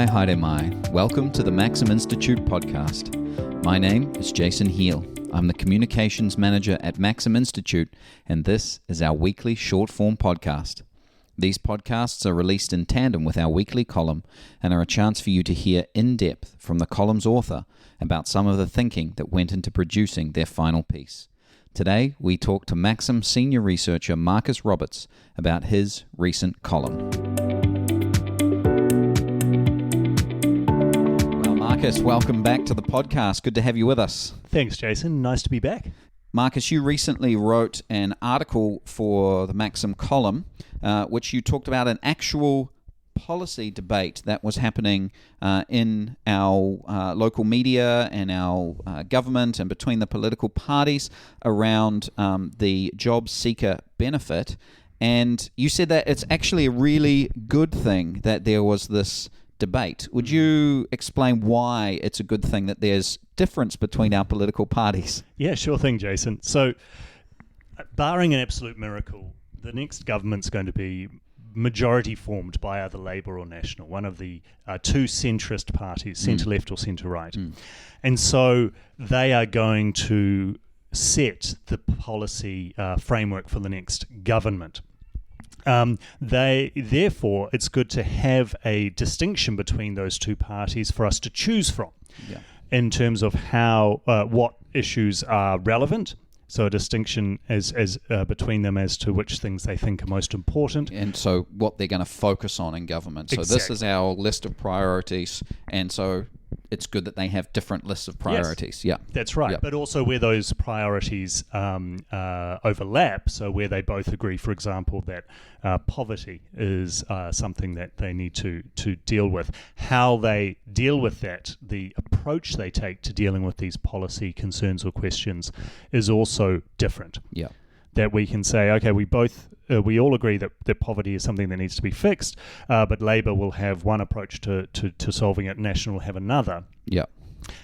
haere mai. Welcome to the Maxim Institute podcast. My name is Jason Heal. I'm the Communications Manager at Maxim Institute, and this is our weekly short-form podcast. These podcasts are released in tandem with our weekly column and are a chance for you to hear in depth from the column's author about some of the thinking that went into producing their final piece. Today, we talk to Maxim senior researcher Marcus Roberts about his recent column. Well, Marcus, welcome back to the podcast. Good to have you with us. Thanks, Jason. Nice to be back. Marcus, you recently wrote an article for the Maxim column, which you talked about an actual policy debate that was happening in our local media and our government and between the political parties around the job seeker benefit. And you said that it's actually a really good thing that there was this debate. Would you explain why it's a good thing that there's difference between our political parties? Yeah, sure thing, Jason. So, barring an absolute miracle, the next government's going to be majority formed by either Labour or National, one of the two centrist parties, centre-left or centre-right. And so they are going to set the policy framework for the next government. Therefore, it's good to have a distinction between those two parties for us to choose from in terms of how what issues are relevant. So a distinction as between them as to which things they think are most important. And so what they're going to focus on in government. So This is our list of priorities, and so it's good that they have different lists of priorities. Yes, that's right. But also where those priorities overlap, so where they both agree, for example, that poverty is something that they need to deal with. How they deal with that, the approach they take to dealing with these policy concerns or questions is also different. Yeah. That we can say, okay, we all agree that poverty is something that needs to be fixed, but Labour will have one approach to solving it, National will have another. Yeah.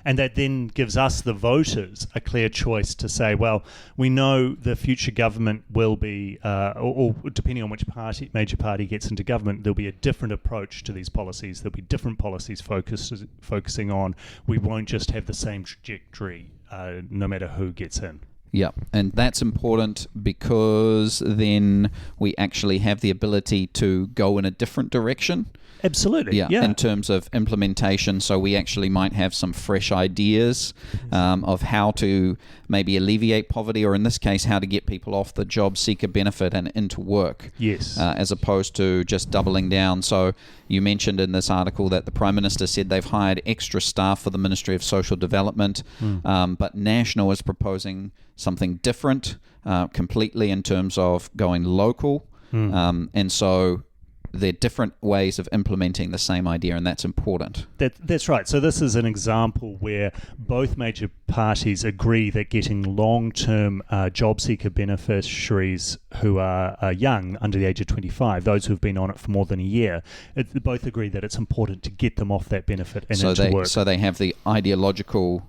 And that then gives us, the voters, a clear choice to say, well, we know the future government will be, or depending on which major party gets into government, there'll be a different approach to these policies. There'll be different policies focusing on. We won't just have the same trajectory no matter who gets in. Yeah, and that's important because then we actually have the ability to go in a different direction. Absolutely. Yeah. In terms of implementation, so we actually might have some fresh ideas of how to maybe alleviate poverty, or in this case, how to get people off the job seeker benefit and into work. Yes. As opposed to just doubling down. So you mentioned in this article that the Prime Minister said they've hired extra staff for the Ministry of Social Development, but National is proposing something different completely in terms of going local. And so they're different ways of implementing the same idea, and that's important. That's right. So this is an example where both major parties agree that getting long-term job seeker beneficiaries who are young, under the age of 25, those who have been on it for more than a year, both agree that it's important to get them off that benefit and into work. So they have the ideological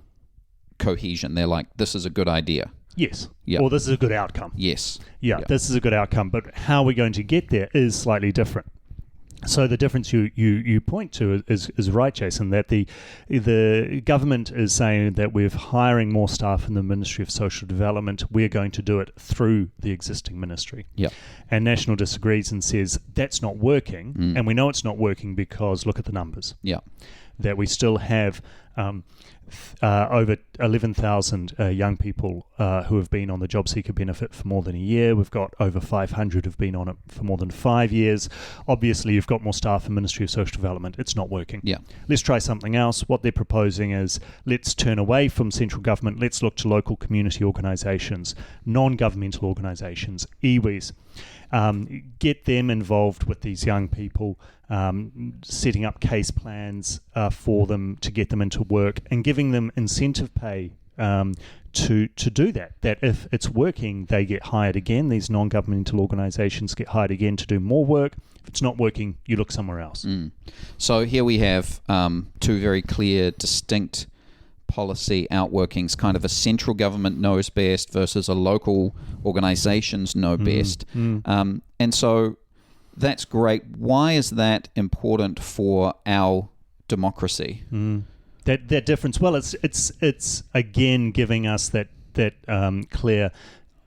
cohesion. They're like, this is a good idea. Yes. Yep. Or this is a good outcome. Yes. Yeah, yep. This is a good outcome. But how we're going to get there is slightly different. So the difference you point to is right, Jason, that the government is saying that we're hiring more staff in the Ministry of Social Development. We're going to do it through the existing ministry. Yeah. And National disagrees and says that's not working. And we know it's not working because look at the numbers. Yeah. That we still have over 11,000 young people who have been on the job seeker benefit for more than a year. We've got over 500 who've been on it for more than 5 years. Obviously, you've got more staff in Ministry of Social Development. It's not working. Yeah. Let's try something else. What they're proposing is let's turn away from central government. Let's look to local community organisations, non-governmental organisations, iwis. Get them involved with these young people, setting up case plans for them to get them into work and giving them incentive pay to do that. That if it's working, they get hired again. These non-governmental organisations get hired again to do more work. If it's not working, you look somewhere else. So here we have two very clear, distinct policy outworkings, kind of a central government knows best versus a local organisations know best. And so that's great. Why is that important for our democracy? That difference. Well, it's again giving us that clear.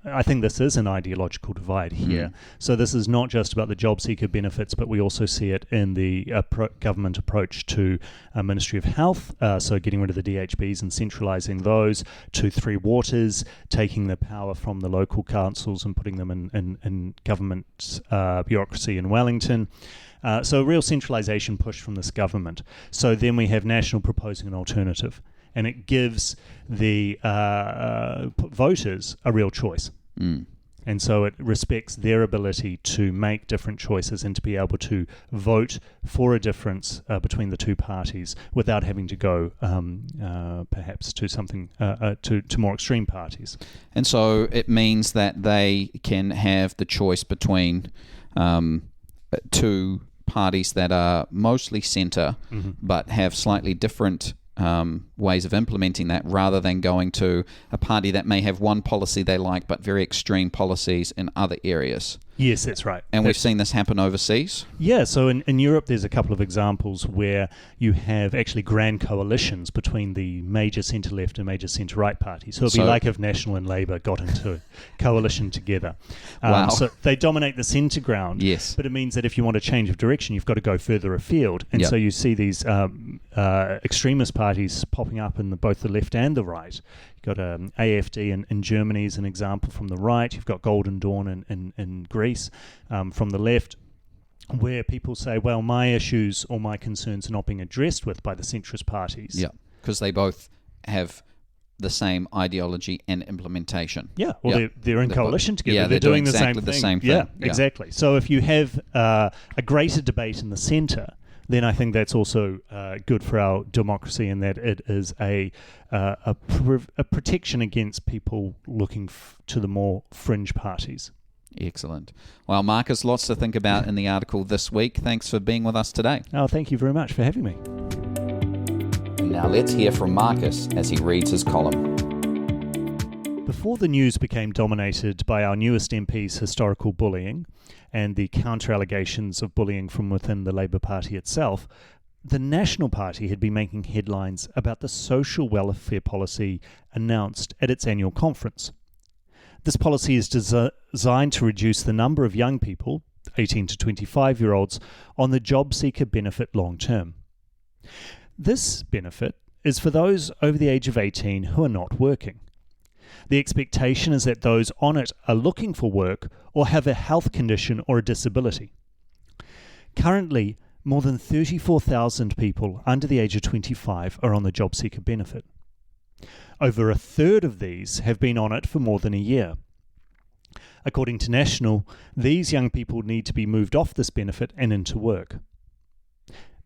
I think this is an ideological divide here. So this is not just about the job seeker benefits, but we also see it in the government approach to Ministry of Health, so getting rid of the DHBs and centralising those, to Three Waters, taking the power from the local councils and putting them in government bureaucracy in Wellington. So a real centralisation push from this government. So then we have National proposing an alternative, and it gives the voters a real choice. And so it respects their ability to make different choices and to be able to vote for a difference between the two parties without having to go perhaps to something to more extreme parties. And so it means that they can have the choice between two parties that are mostly centre but have slightly different ways of implementing that, rather than going to a party that may have one policy they like but very extreme policies in other areas. Yes, that's right. And we've seen this happen overseas? Yeah, so in Europe there's a couple of examples where you have actually grand coalitions between the major centre-left and major centre-right parties. So it'd be like if National and Labour got into coalition together. Wow. So they dominate the centre ground. Yes. But it means that if you want a change of direction, you've got to go further afield. And so you see these extremist parties popping up in both the left and the right. You've got AfD in Germany as an example from the right. You've got Golden Dawn in Greece from the left, where people say, well, my issues or my concerns are not being addressed by the centrist parties. Yeah, because they both have the same ideology and implementation. Yeah, well, they're in coalition together. Yeah, they're doing exactly the same thing. Yeah, exactly. So if you have a greater debate in the centre, then I think that's also good for our democracy, in that it is a protection against people looking to the more fringe parties. Excellent. Well, Marcus, lots to think about in the article this week. Thanks for being with us today. Oh, thank you very much for having me. Now let's hear from Marcus as he reads his column. Before the news became dominated by our newest MP's historical bullying and the counter-allegations of bullying from within the Labour Party itself, the National Party had been making headlines about the social welfare policy announced at its annual conference. This policy is designed to reduce the number of young people, 18 to 25-year-olds, on the job seeker benefit long term. This benefit is for those over the age of 18 who are not working. The expectation is that those on it are looking for work or have a health condition or a disability. Currently, more than 34,000 people under the age of 25 are on the job seeker benefit. Over a third of these have been on it for more than a year. According to National, these young people need to be moved off this benefit and into work.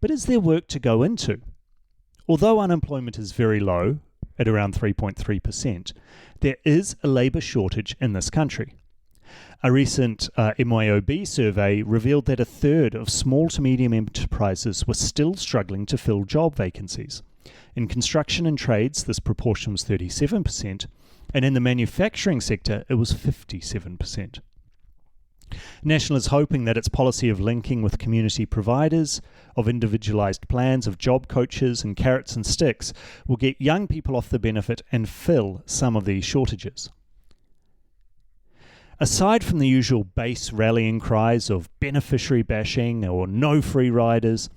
But is there work to go into? Although unemployment is very low, at around 3.3%, there is a labour shortage in this country. A recent MYOB survey revealed that a third of small to medium enterprises were still struggling to fill job vacancies. In construction and trades, this proportion was 37%, and in the manufacturing sector, it was 57%. National is hoping that its policy of linking with community providers, of individualised plans, of job coaches and carrots and sticks will get young people off the benefit and fill some of these shortages. Aside from the usual base rallying cries of beneficiary bashing or no free riders,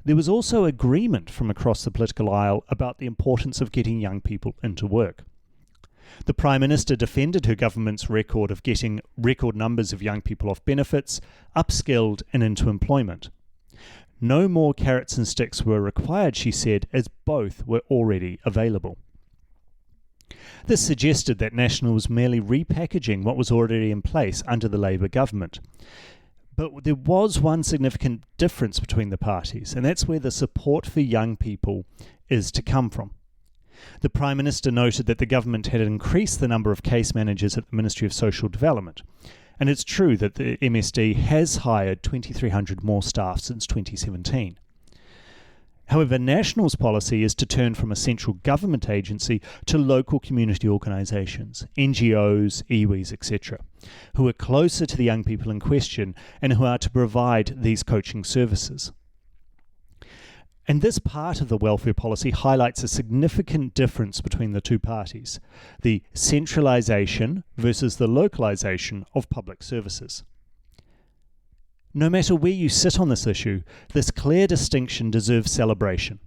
there was also agreement from across the political aisle about the importance of getting young people into work. The Prime Minister defended her government's record of getting record numbers of young people off benefits, upskilled and into employment. No more carrots and sticks were required, she said, as both were already available. This suggested that National was merely repackaging what was already in place under the Labour government. But there was one significant difference between the parties, and that's where the support for young people is to come from. The Prime Minister noted that the government had increased the number of case managers at the Ministry of Social Development, and it's true that the MSD has hired 2,300 more staff since 2017. However, National's policy is to turn from a central government agency to local community organisations, NGOs, iwis, etc., who are closer to the young people in question and who are to provide these coaching services. And this part of the welfare policy highlights a significant difference between the two parties, the centralisation versus the localisation of public services. No matter where you sit on this issue, this clear distinction deserves celebration.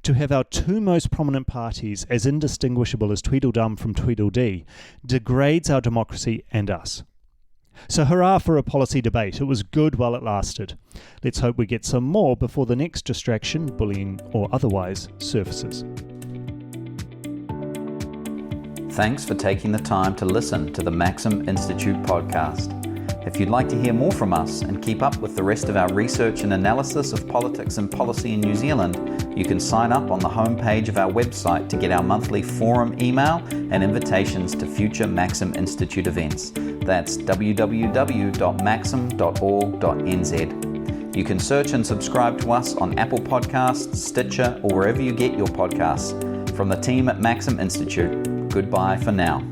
To have our two most prominent parties as indistinguishable as Tweedledum from Tweedledee degrades our democracy and us. So hurrah for a policy debate. It was good while it lasted. Let's hope we get some more before the next distraction, bullying or otherwise, surfaces. Thanks for taking the time to listen to the Maxim Institute podcast. If you'd like to hear more from us and keep up with the rest of our research and analysis of politics and policy in New Zealand, you can sign up on the homepage of our website to get our monthly forum email and invitations to future Maxim Institute events. That's www.maxim.org.nz. You can search and subscribe to us on Apple Podcasts, Stitcher, or wherever you get your podcasts. From the team at Maxim Institute, goodbye for now.